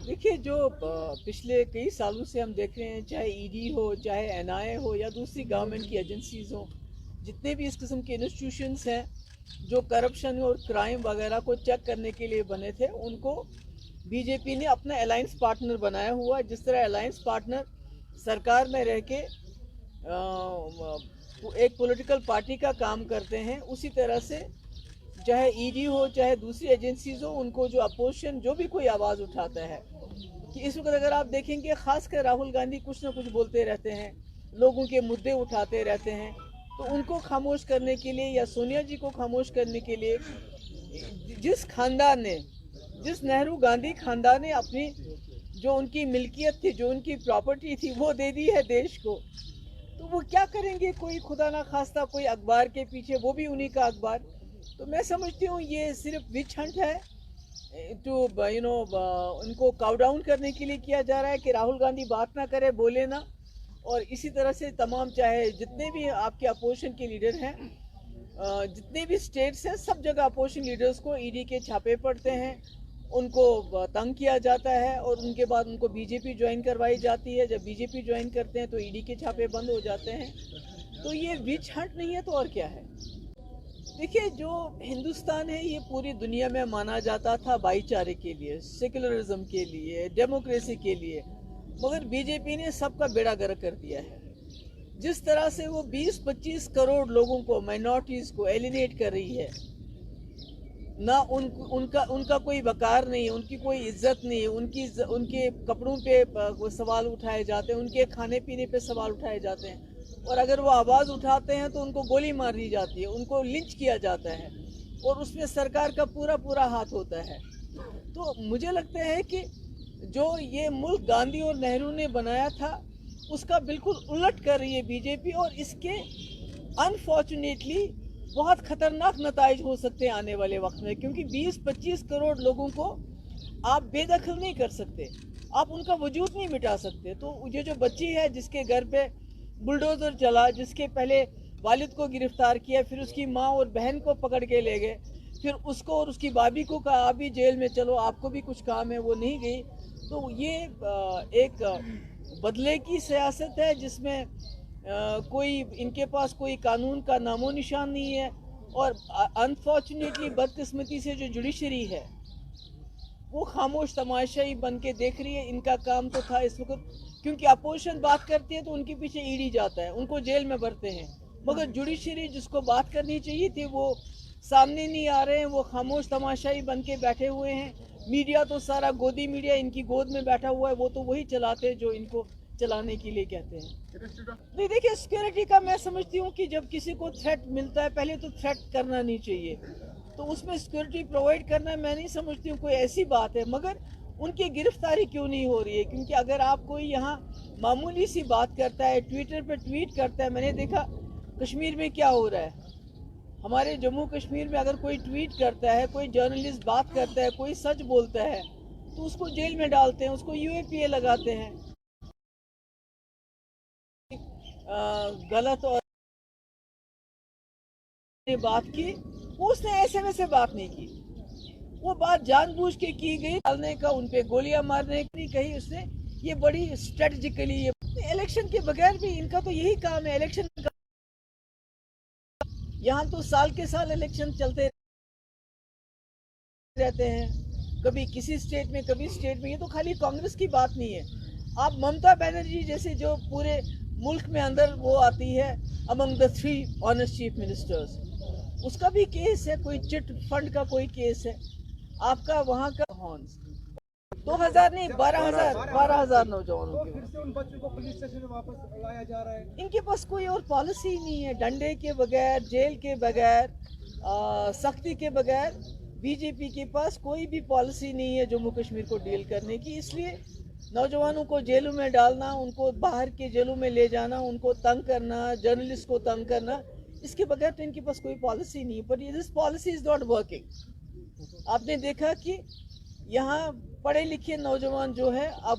देखिए, जो पिछले कई सालों से हम देख रहे हैं, चाहे ईडी हो, चाहे एनआईए हो या दूसरी गवर्नमेंट की एजेंसीज हो, जितने भी इस किस्म के इंस्टीट्यूशंस हैं जो करप्शन और क्राइम वगैरह को चेक करने के लिए बने थे, उनको बीजेपी ने अपना अलायंस पार्टनर बनाया हुआ है। जिस तरह अलायंस पार्टनर सरकार में रह के एक पॉलिटिकल पार्टी का काम करते हैं, उसी तरह से चाहे ईडी हो चाहे दूसरी एजेंसीज हो, उनको जो अपोजिशन जो भी कोई आवाज़ उठाता है, कि इस वक्त अगर आप देखेंगे खासकर राहुल गांधी कुछ ना कुछ बोलते रहते हैं, लोगों के मुद्दे उठाते रहते हैं, तो उनको खामोश करने के लिए या सोनिया जी को खामोश करने के लिए जिस खानदान ने, जिस नेहरू गांधी खानदान ने अपनी जो उनकी मिल्कियत थी, जो उनकी प्रॉपर्टी थी, वो दे दी है देश को, तो वो क्या करेंगे? कोई खुदा ना खास्ता कोई अखबार के पीछे, वो भी उन्हीं का अखबार। तो मैं समझती हूँ ये सिर्फ विच हंट है, टू उनको काउ डाउन करने के लिए किया जा रहा है कि राहुल गांधी बात ना करे, बोले ना। और इसी तरह से तमाम, चाहे जितने भी आपके अपोजिशन के लीडर हैं, जितने भी स्टेट्स हैं, सब जगह अपोजिशन लीडर्स को ईडी के छापे पड़ते हैं, उनको तंग किया जाता है और उनके बाद उनको बीजेपी ज्वाइन करवाई जाती है। जब बीजेपी ज्वाइन करते हैं तो ईडी के छापे बंद हो जाते हैं। तो ये विच हंट नहीं है तो और क्या है? देखिए, जो हिंदुस्तान है ये पूरी दुनिया में माना जाता था भाईचारे के लिए, सेकुलरिज्म के लिए, डेमोक्रेसी के लिए, मगर बीजेपी ने सबका बेड़ा गर्क कर दिया है। जिस तरह से वो 20-25 करोड़ लोगों को, माइनॉरिटीज़ को एलिनेट कर रही है, ना उनका कोई वकार नहीं है, उनकी कोई इज्जत नहीं है, उनके कपड़ों पे सवाल उठाए जाते हैं, उनके खाने पीने पे सवाल उठाए जाते हैं, और अगर वो आवाज़ उठाते हैं तो उनको गोली मार दी जाती है, उनको लिंच किया जाता है, और उसमें सरकार का पूरा पूरा हाथ होता है। तो मुझे लगता है कि जो ये मुल्क गांधी और नेहरू ने बनाया था, उसका बिल्कुल उलट कर रही है बीजेपी, और इसके अनफॉर्चुनेटली बहुत खतरनाक नताइज हो सकते हैं आने वाले वक्त में, क्योंकि 20-25 करोड़ लोगों को आप बेदखल नहीं कर सकते, आप उनका वजूद नहीं मिटा सकते। तो ये जो बच्ची है जिसके घर पे बुलडोजर चला, जिसके पहले वालिद को गिरफ्तार किया, फिर उसकी माँ और बहन को पकड़ के ले गए, फिर उसको और उसकी भाभी को कहा आप भी जेल में चलो, आपको भी कुछ काम है, वो नहीं गई। तो ये एक बदले की सियासत है जिसमें कोई, इनके पास कोई कानून का नामो निशान नहीं है, और अनफॉर्चुनेटली बदकिस्मती से जो जुडिशरी है वो खामोश तमाशाई बन के देख रही है। इनका काम तो था इस वक्त, क्योंकि अपोजिशन बात करती है तो उनके पीछे ईडी जाता है, उनको जेल में भरते हैं, मगर जुडिशरी जिसको बात करनी चाहिए थी वो सामने नहीं आ रहे हैं, वो खामोश तमाशाई बन के बैठे हुए हैं। मीडिया तो सारा गोदी मीडिया इनकी गोद में बैठा हुआ है, वो तो वही चलाते हैं जो इनको चलाने के लिए कहते हैं। नहीं, देखिए, सिक्योरिटी का मैं समझती हूँ कि जब किसी को थ्रेट मिलता है, पहले तो थ्रेट करना नहीं चाहिए, तो उसमें सिक्योरिटी प्रोवाइड करना मैं नहीं समझती हूँ कोई ऐसी बात है। मगर उनकी गिरफ्तारी क्यों नहीं हो रही है? क्योंकि अगर आप कोई यहाँ मामूली सी बात करता है, ट्विटर पे ट्वीट करता है, मैंने देखा कश्मीर में क्या हो रहा है, हमारे जम्मू कश्मीर में अगर कोई ट्वीट करता है, कोई जर्नलिस्ट बात करता है, कोई सच बोलता है, तो उसको जेल में डालते हैं, उसको यूएपीए लगाते हैं। गलत और बात की, उसने ऐसे वैसे बात नहीं की, वो बात जानबूझ के की गई, डालने का, उन पे गोलियां मारने की कही उसने। ये बड़ी स्ट्रेटजिकली, ये इलेक्शन के बगैर भी इनका तो यही काम है, इलेक्शन का। यहाँ तो साल के साल इलेक्शन चलते रहते हैं, कभी किसी स्टेट में कभी स्टेट में। ये तो खाली कांग्रेस की बात नहीं है। आप ममता बनर्जी जैसे जो पूरे मुल्क में अंदर वो आती है among the 3 honest chief ministers, उसका भी केस है, कोई चिट फंड का कोई केस है आपका वहाँ का। हॉर्न्स 2000 नहीं, 12,000 नौजवानों के, फिर से उन बच्चों को पुलिस स्टेशन में वापस लाया जा रहा है। इनके पास कोई और पॉलिसी नहीं है, डंडे के बगैर, जेल के बगैर, सख्ती के बगैर बीजेपी के पास कोई भी पॉलिसी नहीं है जम्मू कश्मीर को डील करने की। इसलिए नौजवानों को जेलों में डालना, उनको बाहर के जेलों में ले जाना, उनको तंग करना, जर्नलिस्ट को तंग करना, इसके बगैर तो इनके पास कोई पॉलिसी नहीं है। पर this policy is not working. आपने देखा कि यहाँ पढ़े लिखे नौजवान जो है अब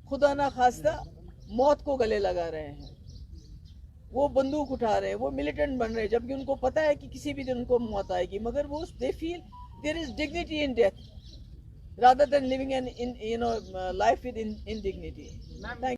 खुदा ना खास्ता मौत को गले लगा रहे हैं, वो बंदूक उठा रहे हैं, वो मिलिटेंट बन रहे हैं, जबकि उनको पता है कि किसी भी दिन उनको मौत आएगी, मगर वो they feel there is dignity in death. rather than living an life with indignity. Thank